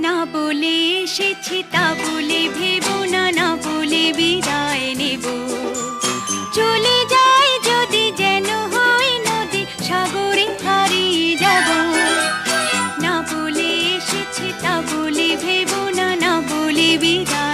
না বলে এসেছি তা বলে ভেবো না, না বলে বিদায় নেব। চলে যাই যদি যেন হয় নদী, সাগরে হারিয়ে যাব। না বলে এসেছি তা বলে ভেবো না, না বলে বিদায়